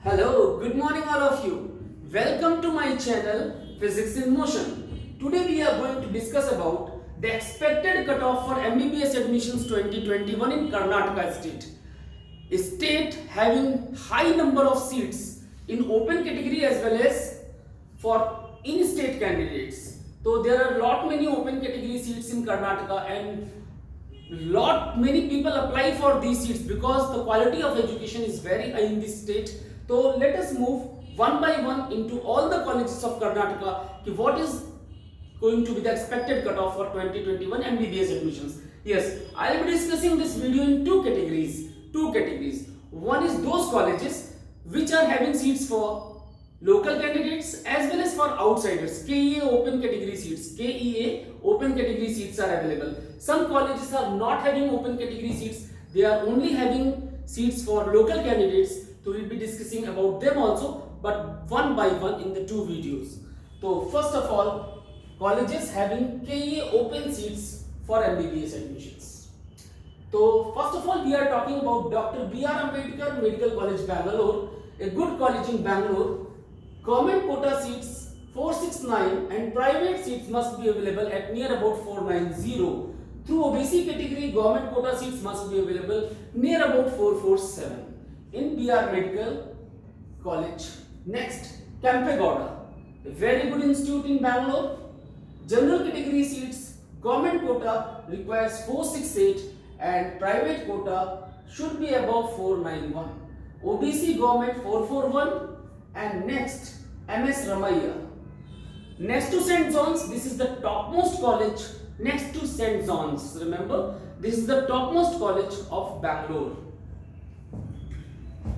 Hello, good morning all of you. Welcome to my channel Physics in Motion. Today we are going to discuss about the expected cutoff for MBBS admissions 2021 in Karnataka state. A state having high number of seats in open category as well as for in-state candidates. So there are lot many open category seats in Karnataka and lot many people apply for these seats because the quality of education is very high in this state. So let us move one by one into all the colleges of Karnataka. What is going to be the expected cutoff for 2021 MBBS admissions? Yes, I will be discussing this video in two categories. One is those colleges which are having seats for local candidates as well as for outsiders. KEA open category seats. KEA open category seats are available. Some colleges are not having open category seats. They are only having seats for local candidates. So we will be discussing about them also, but one by one in the two videos. So first of all, colleges having KEA open seats for MBBS admissions. So first of all, we are talking about Dr. B.R. Ambedkar Medical College, Bangalore, a good college in Bangalore. Government quota seats 469 and private seats must be available at near about 490. Through OBC category, government quota seats must be available near about 447 in BR Medical College. Next, Campegowda, a very good institute in Bangalore. General category seats, government quota requires 468 and private quota should be above 491. OBC government 441 and next MS Ramaiah. Next to St. John's, this is the topmost college next to St. John's. Remember, this is the topmost college of Bangalore.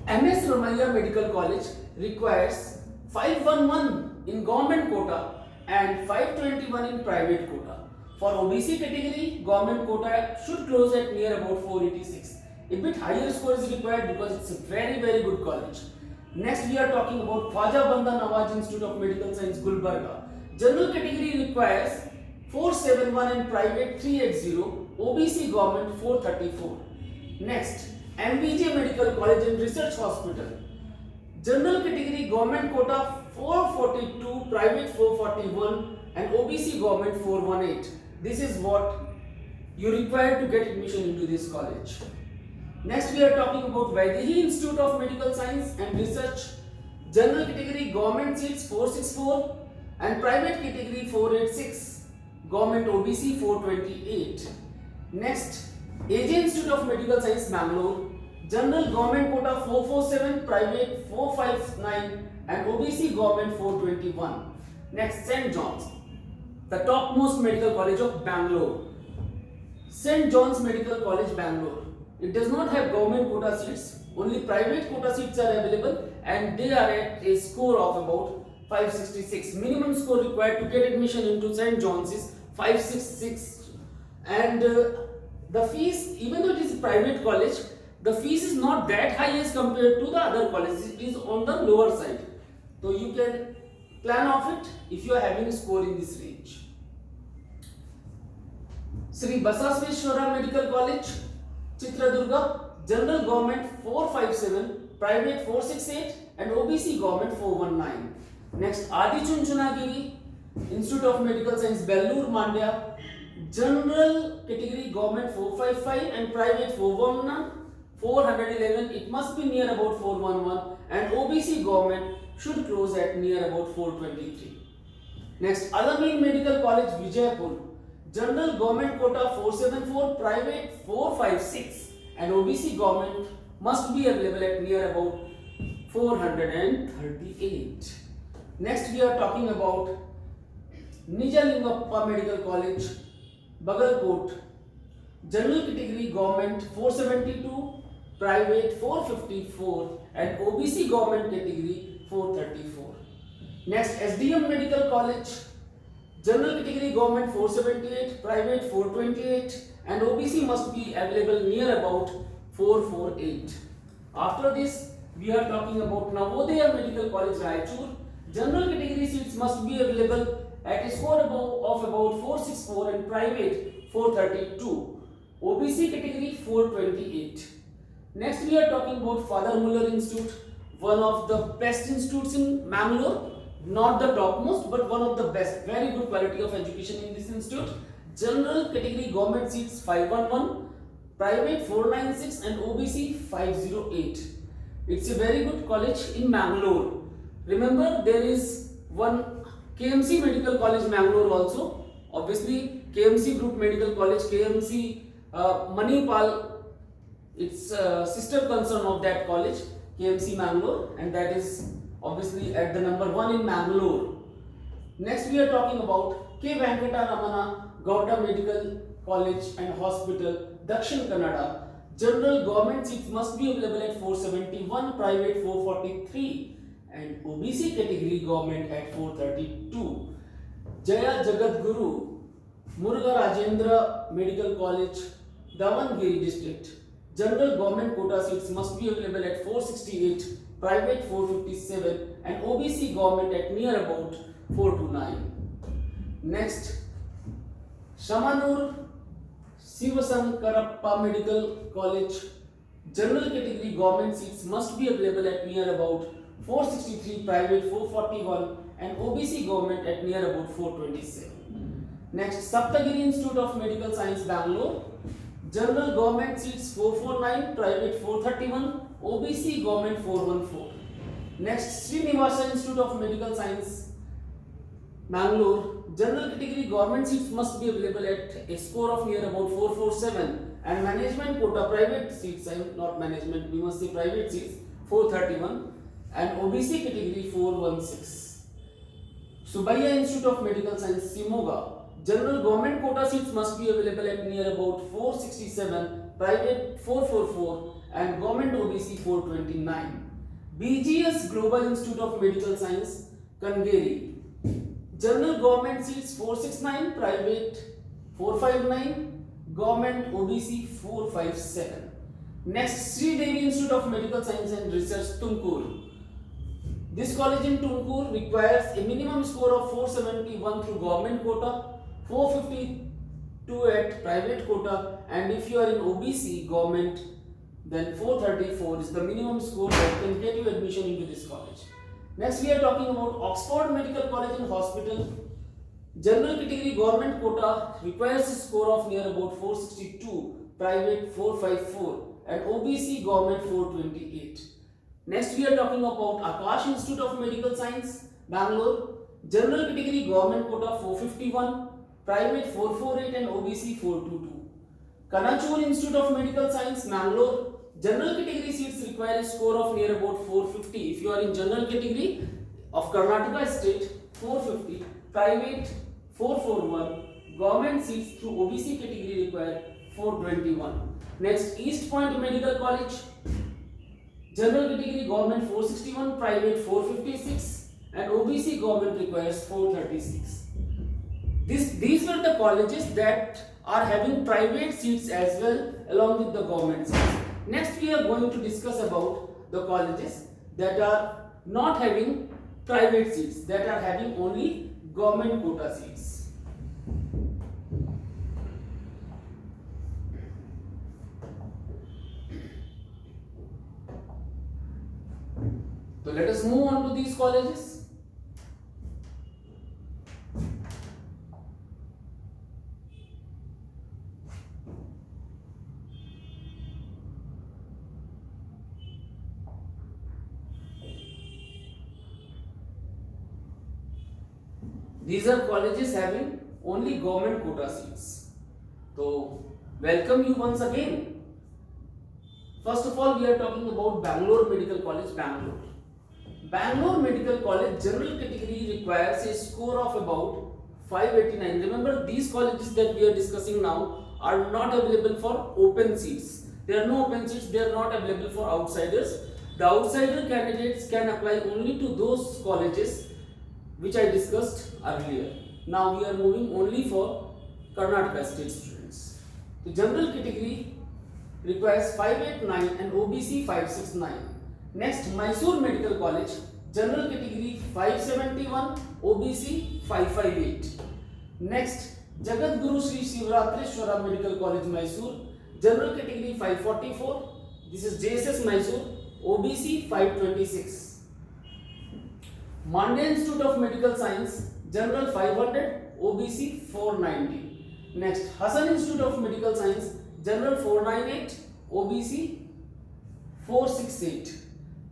MS Ramaiah Medical College requires 511 in government quota and 521 in private quota. For OBC category, government quota should close at near about 486. A bit higher score is required because it's a very good college. Next we are talking about Khwaja Banda Nawaz Institute of Medical Science, Gulbarga. General category requires 471 and private 380, OBC government 434. Next, MBJ Medical College and Research Hospital. General category government quota 442, private 441 and OBC government 418. This is what you require to get admission into this college. Next we are talking about Vaidehi Institute of Medical Science and Research. General category government seats 464 and private category 486. Government OBC 428. Next, AJ Institute of Medical Science, Bangalore. General government quota 447, private 459 and OBC government 421. Next, St. John's, the topmost medical college of Bangalore. St. John's Medical College, Bangalore. It does not have government quota seats, only private quota seats are available and they are at a score of about 566. Minimum score required to get admission into St. John's is 566 and the fees, even though it is a private college, the fees is not that high as compared to the other colleges. It is on the lower side. So you can plan of it if you are having a score in this range. Sri Basaveshwara Medical College, Chitradurga. General government 457, private 468 and OBC government 419. Next, Adi Chunchunagiri Institute of Medical Science, Bellur, Mandya. General category government 455 and private 411. It must be near about 411 and OBC government should close at near about 423. Next, Alameen Medical College, Vijayapur. General government quota 474, private 456 and OBC government must be available at near about 438. Next we are talking about Nijalingappa Medical College, Bagalkot. General category government 472, private 454 and OBC government category 434. Next, SDM Medical College. General category government 478, private 428 and OBC must be available near about 448. After this, we are talking about Navodaya Medical College, Raichur. General category seats must be available at a score of about 464 and private 432. OBC category 428. Next we are talking about Father Muller Institute, one of the best institutes in Mangalore, not the topmost, but one of the best. Very good quality of education in this institute. General category government seats 511, private 496, and OBC 508. It's a very good college in Mangalore. Remember, there is one KMC Medical College Mangalore also. Obviously, KMC Group Medical College, KMC Manipal, it's sister concern of that college, KMC Mangalore, and that is obviously at the number 1 in Mangalore. Next, we are talking about K. Venkata Ramana Gowda Medical College and Hospital, Dakshin Kannada. General government seats must be available at 471, private 443, and OBC category government at 432. Jaya Jagadguru Muruga Rajendra Medical College, Davangere district. General government quota seats must be available at 468, private 457, and OBC government at near about 429. Next, Shamanur Sivasankarappa Medical College. General category government seats must be available at near about 463, private 441, and OBC government at near about 427. Next, Saptagiri Institute of Medical Science, Bangalore. General government seats 449, private 431, OBC government 414. Next, Srinivasa Institute of Medical Science, Mangalore. General category government seats must be available at a score of near about 447, and management quota private seats, not management, we must say private seats 431, and OBC category 416. Subbiah Institute of Medical Science, Simoga. General government quota seats must be available at near about 467, private 444, and government OBC 429. BGS Global Institute of Medical Science, Kangeri. General government seats 469, private 459, government OBC 457. Next, Sri Devi Institute of Medical Science and Research, Tumkur. This college in Tumkur requires a minimum score of 471 through government quota, 452 at private quota, and if you are in OBC government, then 434 is the minimum score that can get you admission into this college. Next, we are talking about Oxford Medical College and Hospital. General category government quota requires a score of near about 462, private 454, and OBC government 428. Next, we are talking about Akash Institute of Medical Science, Bangalore. General category government quota 451, private 448, and OBC 422. Kanachur Institute of Medical Science, Mangalore. General category seats require a score of near about 450. If you are in general category of Karnataka state, 450, private 441, government seats through OBC category require 421. Next, East Point Medical College. General category government 461, private 456, and OBC government requires 436. These were the colleges that are having private seats as well along with the government seats. Next, we are going to discuss about the colleges that are not having private seats, that are having only government quota seats. So let us move on to these colleges. These are colleges having only government quota seats. So, welcome you once again. First of all, we are talking about Bangalore Medical College, Bangalore. Bangalore Medical College general category requires a score of about 589. Remember, these colleges that we are discussing now are not available for open seats. There are no open seats, they are not available for outsiders. The outsider candidates can apply only to those colleges which I discussed earlier. Now we are moving only for Karnataka state students. The general category requires 589 and OBC 569. Next, Mysore Medical College, general category 571, OBC 558. Next, Jagadguru Sri Shivratreshwara Medical College, Mysore, general category 544. This is JSS Mysore, OBC 526. Mandya Institute of Medical Science, General 500, OBC 490. Next, Hassan Institute of Medical Science, General 498, OBC 468.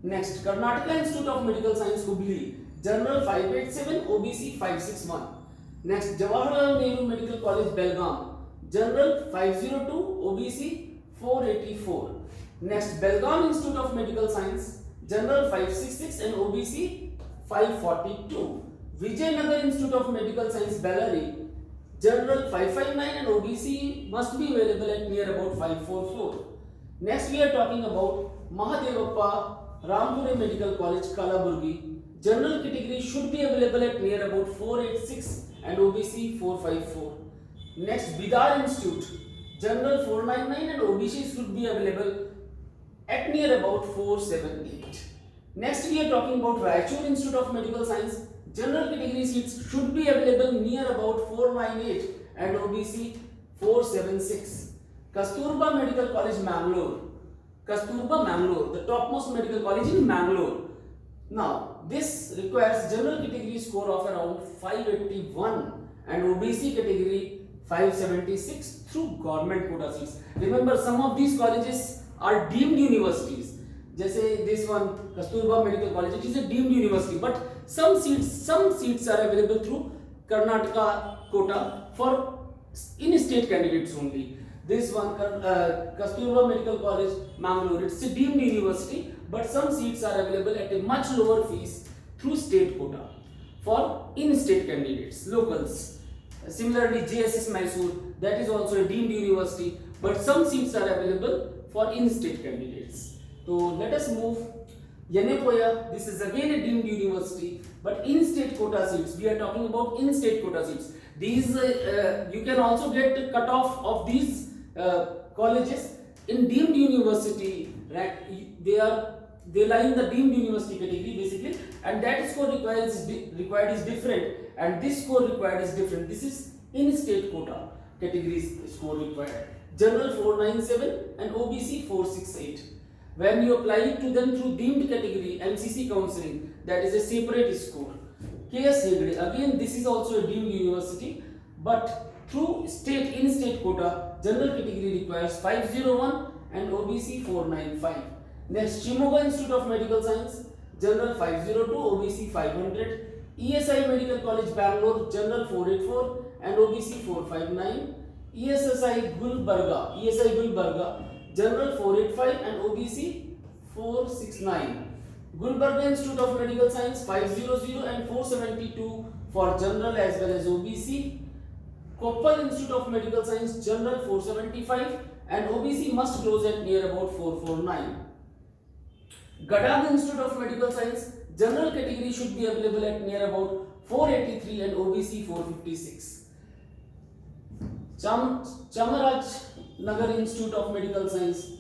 Next, Karnataka Institute of Medical Science, Hubli, General 587, OBC 561. Next, Jawaharlal Nehru Medical College, Belgaum, General 502, OBC 484. Next, Belgaum Institute of Medical Science, General 566 and OBC 542. Vijayanagar Institute of Medical Science, Bellary, General 559 and OBC must be available at near about 544. Next, we are talking about Mahadevappa Rampure Medical College, Kalaburgi. General category should be available at near about 486 and OBC 454. Next, Bidar Institute, General 499 and OBC should be available at near about 478. Next, we are talking about Raichur Institute of Medical Science. General category seats should be available near about 498 and OBC 476. Kasturba Medical College, Mangalore. Kasturba, Mangalore, the topmost medical college in Mangalore. Now, this requires general category score of around 581 and OBC category 576 through government quota seats. Remember, some of these colleges are deemed universities. Just say this one, Kasturba Medical College, it is a deemed university, but some seats are available through Karnataka quota for in-state candidates only. This one, Kasturba Medical College, Mangalore, it's a deemed university, but some seats are available at a much lower fees through state quota for in-state candidates, locals. Similarly, JSS Mysore, that is also a deemed university, but some seats are available for in-state candidates. So let us move. Yenepoya, this is again a deemed university, but in-state quota seats. We are talking about in-state quota seats. These you can also get the cutoff of these colleges in deemed university. Right? They lie in the deemed university category basically, and that score required is different, and this score required is different. This is in-state quota categories score required. General 497 and OBC 468. When you apply it to them through deemed category, MCC counseling, that is a separate score. KS Hegde, again this is also a deemed university, but through in-state quota, general category requires 501 and OBC 495. Next, Shimoga Institute of Medical Science, General 502, OBC 500. ESI Medical College, Bangalore, General 484 and OBC 459. ESI Gulbarga, General 485 and OBC 469. Gulbarga Institute of Medical Science 500 and 472 for general as well as OBC. Koppal Institute of Medical Science, General 475 and OBC must close at near about 449. Gadag Institute of Medical Science, general category should be available at near about 483 and OBC 456. Chamaraj Nagar Institute of Medical Science,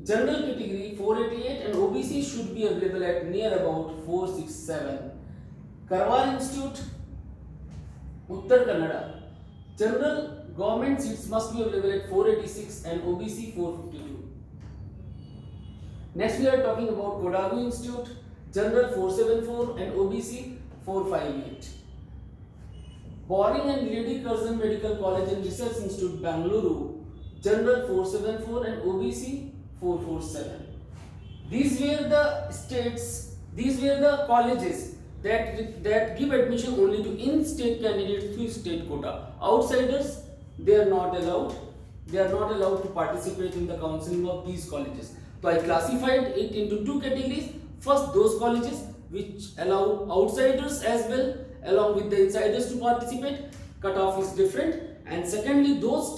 general category 488 and OBC should be available at near about 467. Karwar Institute, Uttar Kannada, general government seats must be available at 486 and OBC 452. Next we are talking about Kodagu Institute, general 474 and OBC 458. Boring and Lady Curzon Medical College and Research Institute, Bangalore, general 474 and OBC 447. These were the colleges that give admission only to in-state candidates through state quota. Outsiders, they are not allowed. They are not allowed to participate in the counseling of these colleges. So I classified it into two categories. First, those colleges which allow outsiders as well along with the insiders to participate. Cutoff is different. And secondly, those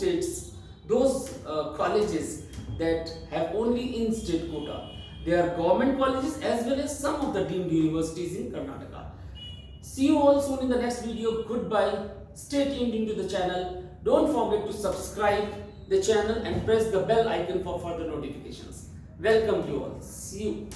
colleges that have only in-state quota. They are government colleges as well as some of the deemed universities in Karnataka. See you all soon in the next video. Goodbye. Stay tuned into the channel. Don't forget to subscribe the channel and press the bell icon for further notifications. Welcome to all. See you.